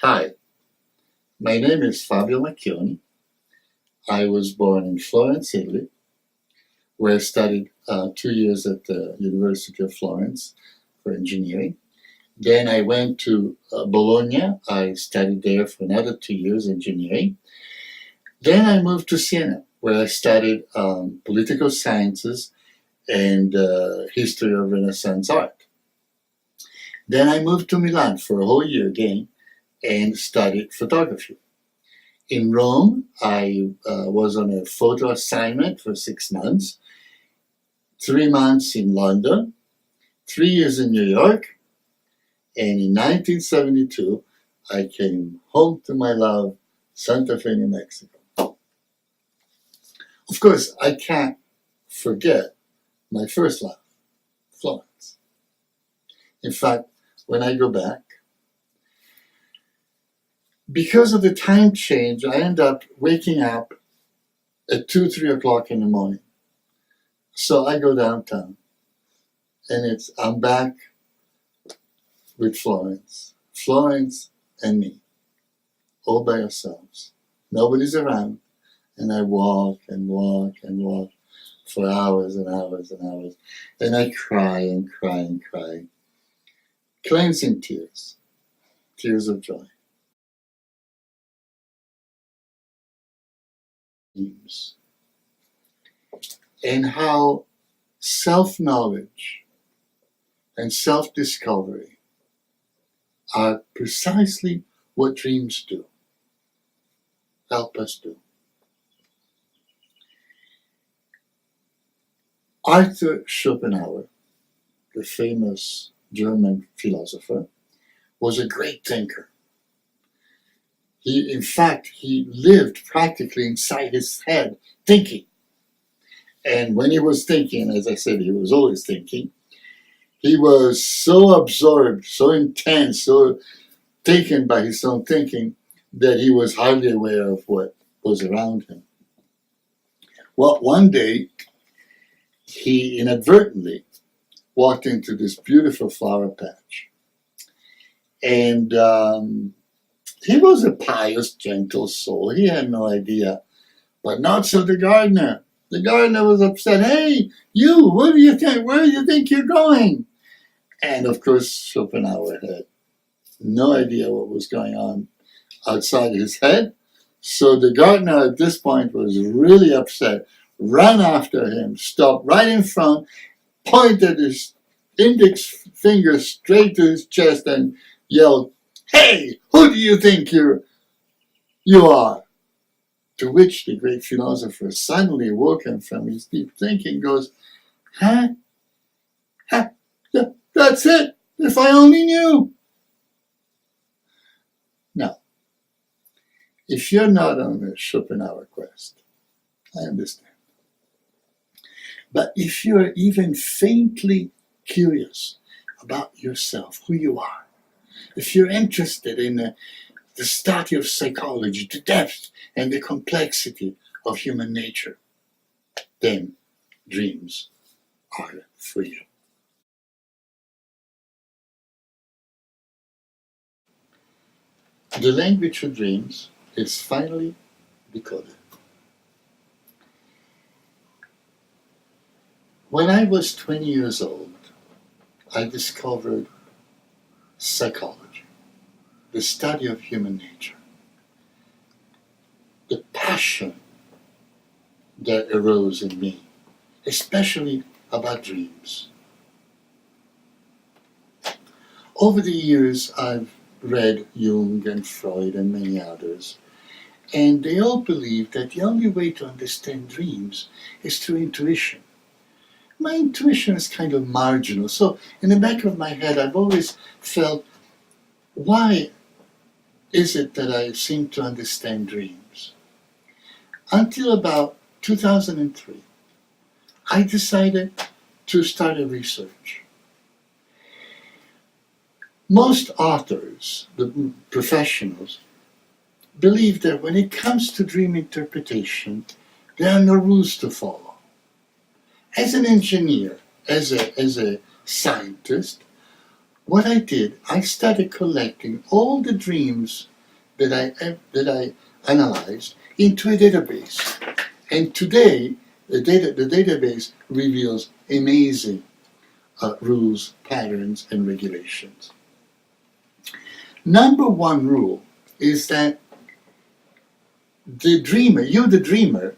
Hi, my name is Fabio Macchioni. I was born in Florence, Italy, where I studied 2 years at the University of Florence for engineering. Then I went to Bologna. I studied there for another 2 years engineering. Then I moved to Siena, where I studied political sciences and history of Renaissance art. Then I moved to Milan for a whole year again and studied photography. In Rome, I was on a photo assignment for 6 months, 3 months in London, 3 years in New York, and in 1972, I came home to my love, Santa Fe, New Mexico. Of course, I can't forget my first love, Florence. In fact, when I go back, because of the time change, I end up waking up at 2, 3 o'clock in the morning. So I go downtown and I'm back with Florence. Florence and me, all by ourselves. Nobody's around. And I walk and walk and walk for hours and hours and hours. And I cry and cry and cry. Cleansing tears, tears of joy. And how self-knowledge and self-discovery are precisely what dreams do, help us do. Arthur Schopenhauer, the famous German philosopher, was a great thinker. In fact, he lived practically inside his head thinking. And when he was thinking, as I said, he was always thinking, he was so absorbed, so intense, so taken by his own thinking that he was hardly aware of what was around him. Well, one day, he inadvertently walked into this beautiful flower patch. And he was a pious, gentle soul. He had no idea. But not so the gardener. The gardener was upset. Hey, you, what do you think? Where do you think you're going? And of course, Schopenhauer had no idea what was going on outside his head. So the gardener at this point was really upset, ran after him, stopped right in front, pointed his index finger straight to his chest and yelled, "Hey, who do you think you are?" To which the great philosopher, suddenly woken from his deep thinking, goes, huh? That's it. If I only knew. Now, if you're not on a Schopenhauer quest, I understand. But if you're even faintly curious about yourself, who you are, if you're interested in the study of psychology, the depth and the complexity of human nature, then dreams are for you. The language of dreams is finally decoded. When I was 20 years old, I discovered psychology, the study of human nature, the passion that arose in me, especially about dreams. Over the years, I've read Jung and Freud and many others, and they all believe that the only way to understand dreams is through intuition. My intuition is kind of marginal, so in the back of my head, I've always felt, why is it that I seem to understand dreams? Until about 2003, I decided to start a research. Most authors, the professionals, believe that when it comes to dream interpretation, there are no rules to follow. As an engineer, as a scientist, what I did, I started collecting all the dreams that I analyzed into a database. And today, the database reveals amazing rules, patterns, and regulations. Number one rule is that the dreamer,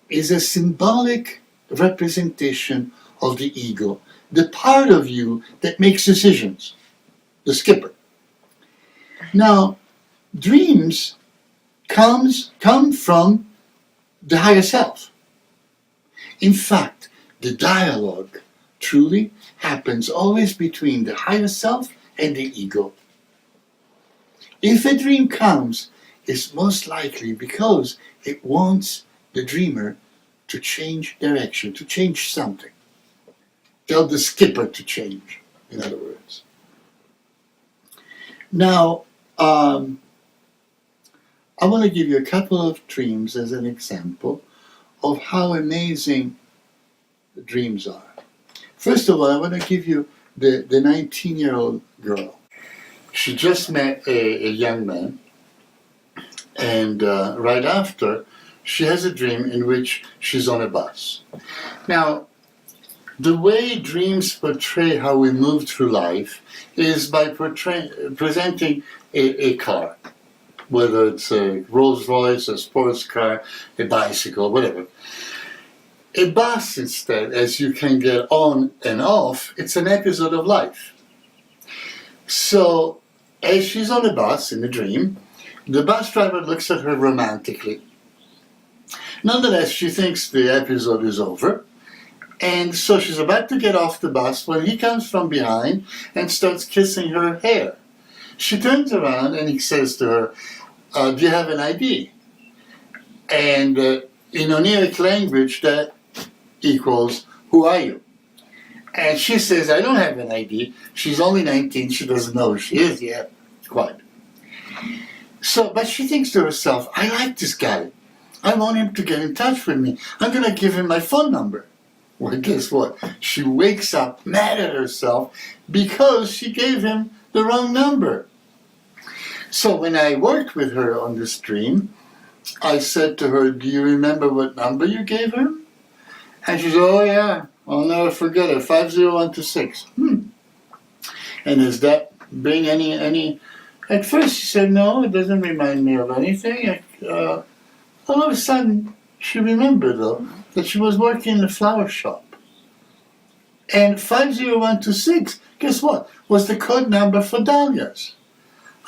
is a symbolic representation of the ego, the part of you that makes decisions, the skipper. Now, dreams come from the higher self. In fact, the dialogue truly happens always between the higher self and the ego. If a dream comes, it's most likely because it wants the dreamer to change direction, to change something. Tell the skipper to change, in other words. Now, I want to give you a couple of dreams as an example of how amazing the dreams are. First of all, I want to give you the 19-year-old girl. She just met a young man, and right after, she has a dream in which she's on a bus. Now, the way dreams portray how we move through life is by presenting a car, whether it's a Rolls Royce, a sports car, a bicycle, whatever. A bus, instead, as you can get on and off, it's an episode of life. So, as she's on a bus in the dream, the bus driver looks at her romantically. Nonetheless, she thinks the episode is over, and so she's about to get off the bus when he comes from behind and starts kissing her hair. She turns around and he says to her, do you have an ID? And in Oniric language, that equals, who are you? And she says, I don't have an ID. She's only 19. She doesn't know who she is yet. Quite. So, but she thinks to herself, I like this guy. I want him to get in touch with me. I'm going to give him my phone number. Well, guess what? She wakes up mad at herself because she gave him the wrong number. So when I worked with her on this dream, I said to her, do you remember what number you gave her? And she said, oh yeah, I'll never forget it, 50126. And does that bring any... At first she said, no, it doesn't remind me of anything. All of a sudden, she remembered, though, that she was working in a flower shop. And 50126, guess what, was the code number for dahlias.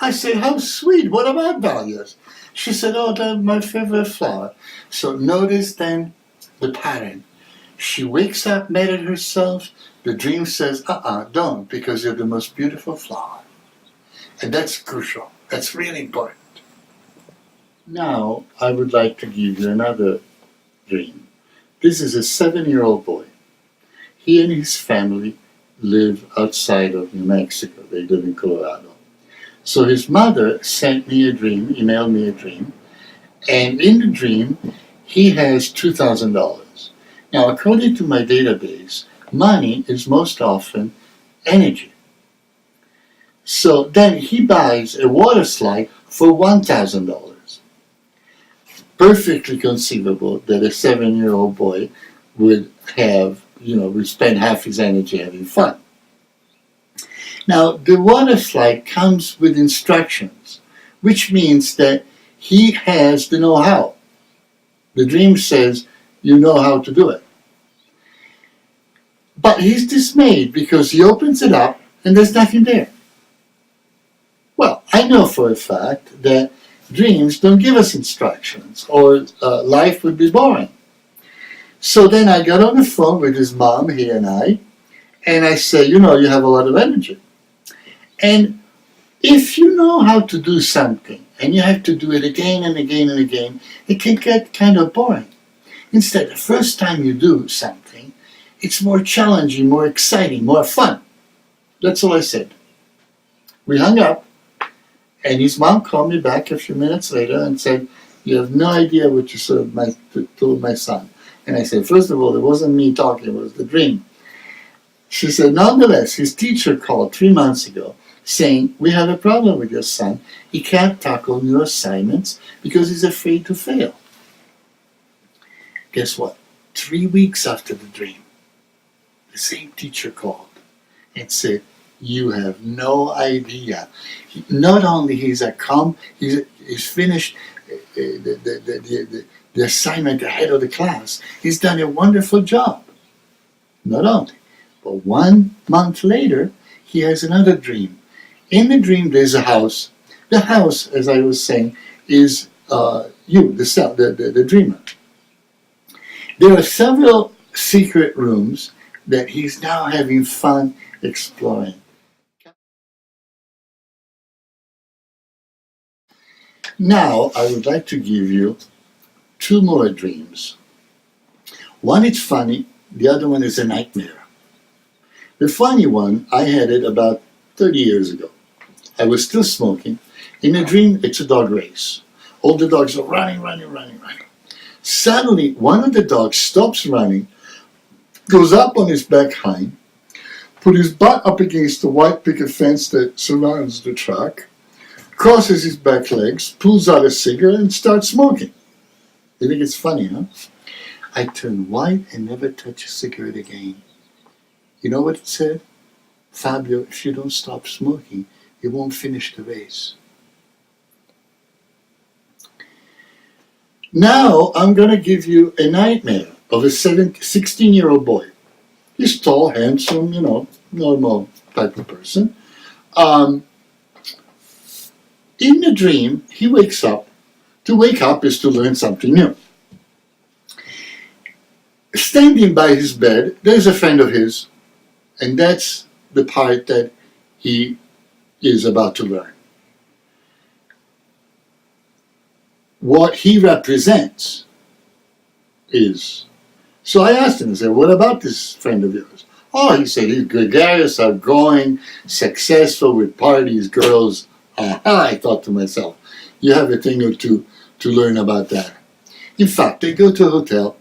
I said, how sweet, what about dahlias? She said, oh, that's my favorite flower. So notice then the pattern. She wakes up mad at herself. The dream says, don't, because you're the most beautiful flower. And that's crucial. That's really important. Now, I would like to give you another dream. This is a 7-year-old boy. He and his family live outside of New Mexico. They live in Colorado. So his mother sent me a dream, emailed me a dream, and in the dream, he has $2,000. Now, according to my database, money is most often energy. So then he buys a water slide for $1,000. Perfectly conceivable that a 7-year-old boy would would spend half his energy having fun. Now, the water slide comes with instructions, which means that he has the know-how. The dream says, you know how to do it. But he's dismayed because he opens it up and there's nothing there. Well, I know for a fact that dreams don't give us instructions, or life would be boring. So then I got on the phone with his mom, he and I said, you have a lot of energy. And if you know how to do something, and you have to do it again and again and again, it can get kind of boring. Instead, the first time you do something, it's more challenging, more exciting, more fun. That's all I said. We hung up. And his mom called me back a few minutes later and said, you have no idea what you told my son. And I said, first of all, it wasn't me talking, it was the dream. She said, nonetheless, his teacher called 3 months ago saying, we have a problem with your son. He can't tackle new assignments because he's afraid to fail. Guess what? 3 weeks after the dream, the same teacher called and said, you have no idea. Not only he's finished the assignment ahead of the class, he's done a wonderful job. Not only, but 1 month later, he has another dream. In the dream, there's a house. The house, as I was saying, is the dreamer. There are several secret rooms that he's now having fun exploring. Now, I would like to give you 2 more dreams. One is funny, the other one is a nightmare. The funny one, I had it about 30 years ago. I was still smoking. In a dream, it's a dog race. All the dogs are running. Suddenly, one of the dogs stops running, goes up on his back hind, put his butt up against the white picket fence that surrounds the track, crosses his back legs, pulls out a cigarette, and starts smoking. You think it's funny, huh? I turned white and never touched a cigarette again. You know what it said? Fabio, if you don't stop smoking, you won't finish the race. Now, I'm going to give you a nightmare of a 16-year-old boy. He's tall, handsome, normal type of person. In the dream, he wakes up. To wake up is to learn something new. Standing by his bed, there's a friend of his, and that's the part that he is about to learn. What he represents is... So I asked him, I said, what about this friend of yours? Oh, he said, he's gregarious, outgoing, successful with parties, girls. I thought to myself, you have a thing or two to learn about that. In fact, they go to a hotel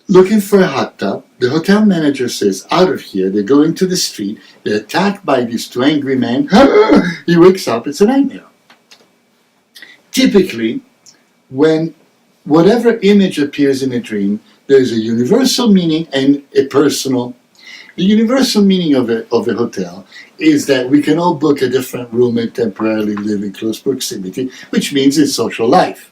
looking for a hot tub. The hotel manager says, out of here. They go into the street. They're attacked by these 2 angry men. He wakes up. It's a nightmare. Typically, when whatever image appears in a dream, there's a universal meaning and a personal. The universal meaning of a hotel is that we can all book a different room and temporarily live in close proximity, which means it's social life.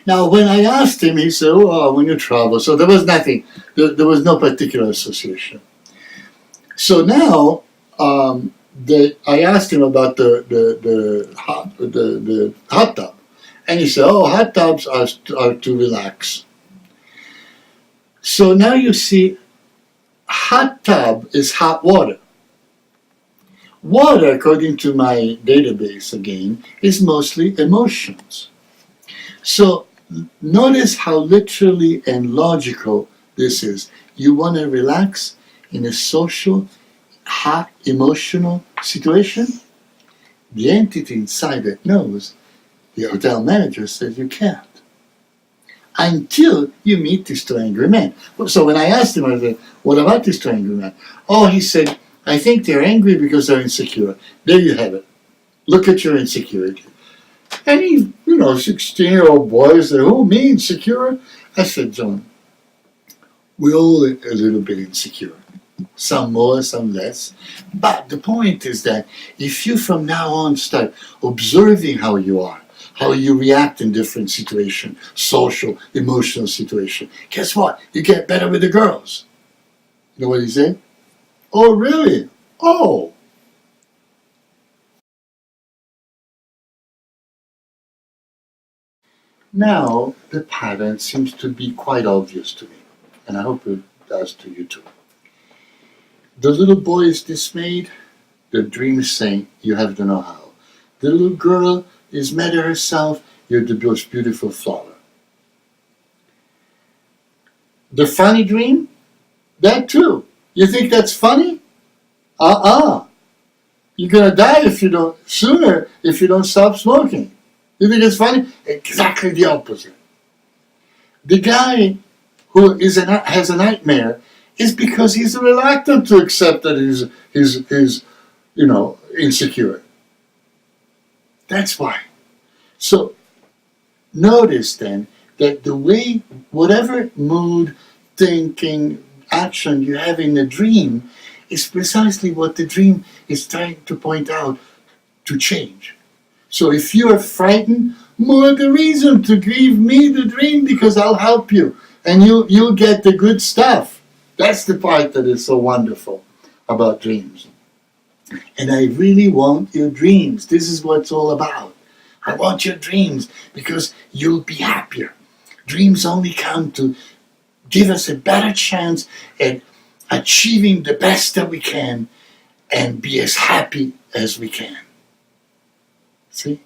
Now, when I asked him, he said, when you travel. So there was nothing. There was no particular association. So now, I asked him about the hot tub. And he said, hot tubs are to relax. So now you see, hot tub is hot water. Water, according to my database again, is mostly emotions. So notice how literally and logical this is. You want to relax in a social, hot, emotional situation? The entity inside that knows, the hotel manager says you can't. Until you meet these 2 angry men. So when I asked him, I said, what about these 2 angry men? He said, I think they're angry because they're insecure. There you have it. Look at your insecurity. And he, 16-year-old boy said, me insecure? I said, John, we're all a little bit insecure. Some more, some less. But the point is that if you from now on start observing how you are, how you react in different situations, social, emotional situations, guess what? You get better with the girls. You know what he said? Oh, really? Oh. Now, the pattern seems to be quite obvious to me, and I hope it does to you too. The little boy is dismayed. The dream is saying, you have the know-how. The little girl is mad at herself. You're the most beautiful flower. The funny dream? That too. You think that's funny? You're going to die if you don't stop smoking. You think it's funny? Exactly the opposite. The guy who has a nightmare is because he's reluctant to accept that he's insecure. That's why. So notice then that the way, whatever mood, thinking, action you have in the dream is precisely what the dream is trying to point out to change. So if you are frightened, more the reason to give me the dream, because I'll help you and you'll get the good stuff. That's the part that is so wonderful about dreams. And I really want your dreams. This is what it's all about. I want your dreams because you'll be happier. Dreams only come to give us a better chance at achieving the best that we can and be as happy as we can. See?